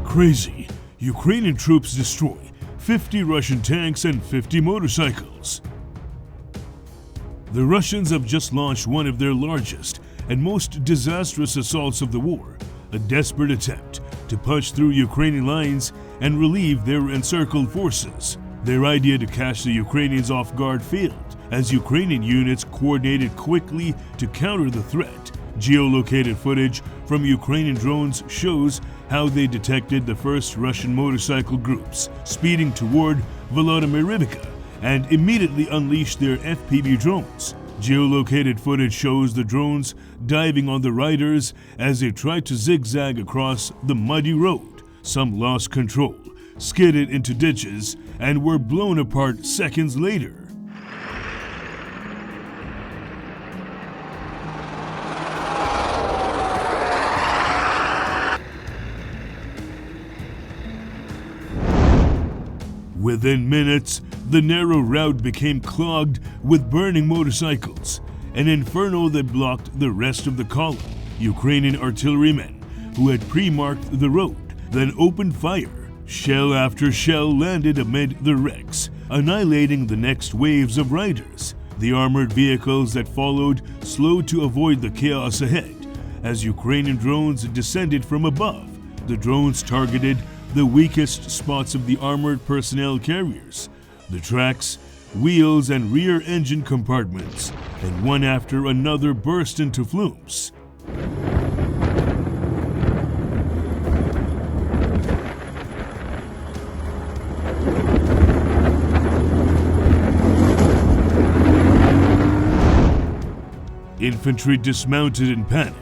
Crazy. Ukrainian troops destroy 50 Russian tanks and 50 motorcycles. The Russians have just launched one of their largest and most disastrous assaults of the war, a desperate attempt to push through Ukrainian lines and relieve their encircled forces. Their idea to catch the Ukrainians off guard failed, as Ukrainian units coordinated quickly to counter the threat. Geolocated footage from Ukrainian drones shows how they detected the first Russian motorcycle groups speeding toward Volodymyr-Rivka and immediately unleashed their FPV drones. Geolocated footage shows the drones diving on the riders as they tried to zigzag across the muddy road. Some lost control, skidded into ditches, and were blown apart seconds later. Within minutes, the narrow route became clogged with burning motorcycles, an inferno that blocked the rest of the column. Ukrainian artillerymen, who had pre-marked the road, then opened fire. Shell after shell landed amid the wrecks, annihilating the next waves of riders. The armored vehicles that followed slowed to avoid the chaos ahead, as Ukrainian drones descended from above. The drones targeted the weakest spots of the armored personnel carriers, the tracks, wheels, and rear engine compartments, and one after another burst into flames. Infantry dismounted in panic,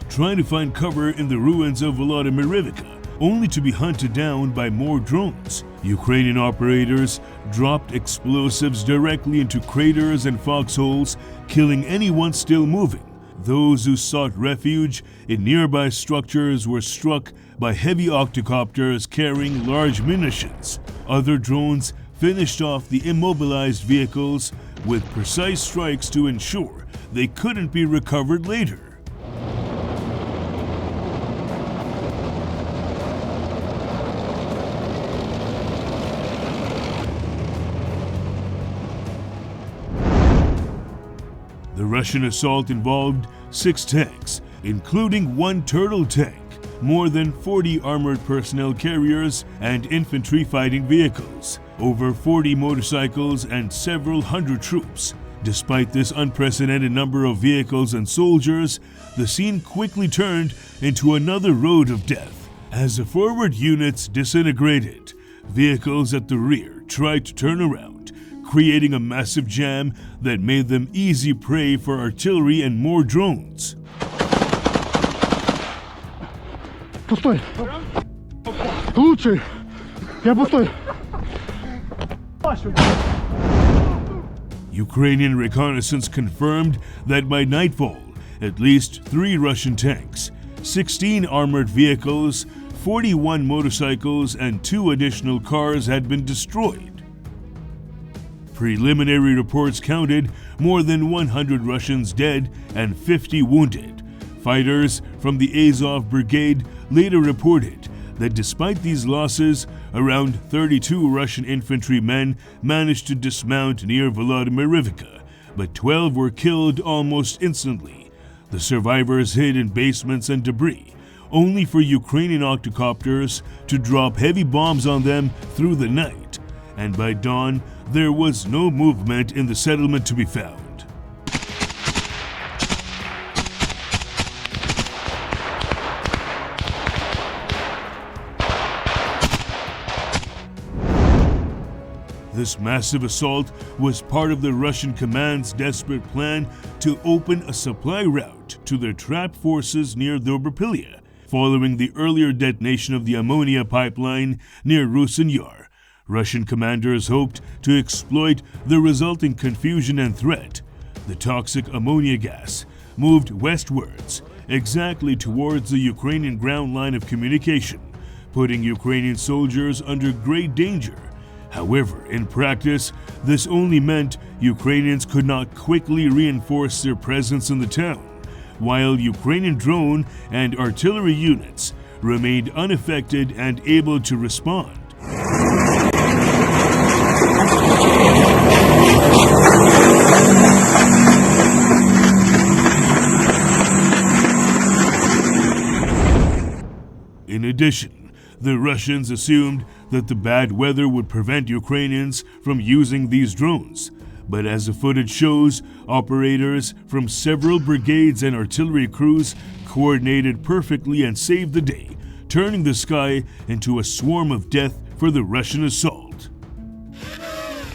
trying to find cover in the ruins of Volodymyr-Rivka, only to be hunted down by more drones. Ukrainian operators dropped explosives directly into craters and foxholes, killing anyone still moving. Those who sought refuge in nearby structures were struck by heavy octocopters carrying large munitions. Other drones finished off the immobilized vehicles with precise strikes to ensure they couldn't be recovered later. The Russian assault involved 6 tanks, including 1 turtle tank, more than 40 armored personnel carriers and infantry fighting vehicles, over 40 motorcycles, and several hundred troops. Despite this unprecedented number of vehicles and soldiers, the scene quickly turned into another road of death. As the forward units disintegrated, vehicles at the rear tried to turn around, creating a massive jam that made them easy prey for artillery and more drones. Пустой. Лучший. Я пустой. Ukrainian reconnaissance confirmed that by nightfall, at least 3 Russian tanks, 16 armored vehicles, 41 motorcycles, and 2 additional cars had been destroyed. Preliminary reports counted more than 100 Russians dead and 50 wounded. Fighters from the Azov Brigade later reported that despite these losses, around 32 Russian infantrymen managed to dismount near Volodymyr-Rivka, but 12 were killed almost instantly. The survivors hid in basements and debris, only for Ukrainian octocopters to drop heavy bombs on them through the night, and by dawn, there was no movement in the settlement to be found. This massive assault was part of the Russian command's desperate plan to open a supply route to their trapped forces near Dobropillia, following the earlier detonation of the ammonia pipeline near Rusin Yar. Russian commanders hoped to exploit the resulting confusion and threat. The toxic ammonia gas moved westwards, exactly towards the Ukrainian ground line of communication, putting Ukrainian soldiers under great danger. However, in practice, this only meant Ukrainians could not quickly reinforce their presence in the town, while Ukrainian drone and artillery units remained unaffected and able to respond. In addition, the Russians assumed that the bad weather would prevent Ukrainians from using these drones. But as the footage shows, operators from several brigades and artillery crews coordinated perfectly and saved the day, turning the sky into a swarm of death for the Russian assault.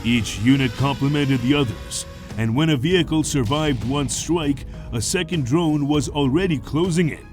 Each unit complemented the others, and when a vehicle survived one strike, a second drone was already closing in.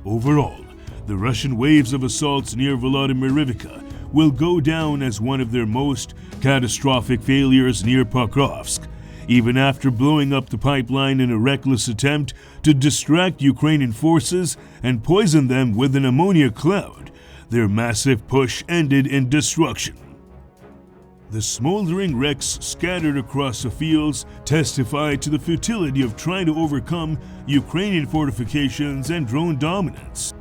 Overall, the Russian waves of assaults near Volodymyr-Rivka will go down as one of their most catastrophic failures near Pokrovsk, even after blowing up the pipeline in a reckless attempt to distract Ukrainian forces and poison them with an ammonia cloud. Their massive push ended in destruction. The smoldering wrecks scattered across the fields testify to the futility of trying to overcome Ukrainian fortifications and drone dominance.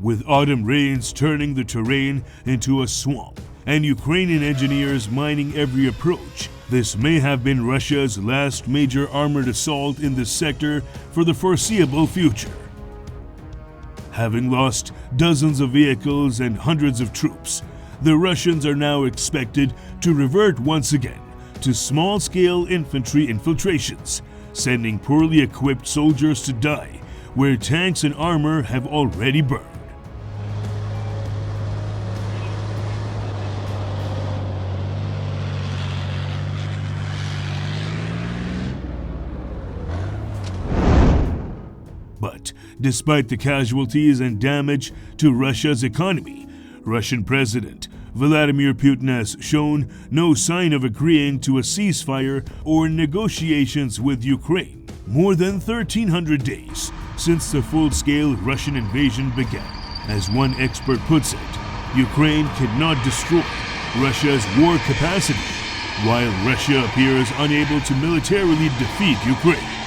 With autumn rains turning the terrain into a swamp and Ukrainian engineers mining every approach, this may have been Russia's last major armored assault in this sector for the foreseeable future. Having lost dozens of vehicles and hundreds of troops, the Russians are now expected to revert once again to small-scale infantry infiltrations, sending poorly equipped soldiers to die where tanks and armor have already burned. But despite the casualties and damage to Russia's economy, Russian President Vladimir Putin has shown no sign of agreeing to a ceasefire or negotiations with Ukraine. More than 1,300 days since the full-scale Russian invasion began. As one expert puts it, Ukraine cannot destroy Russia's war capacity, while Russia appears unable to militarily defeat Ukraine.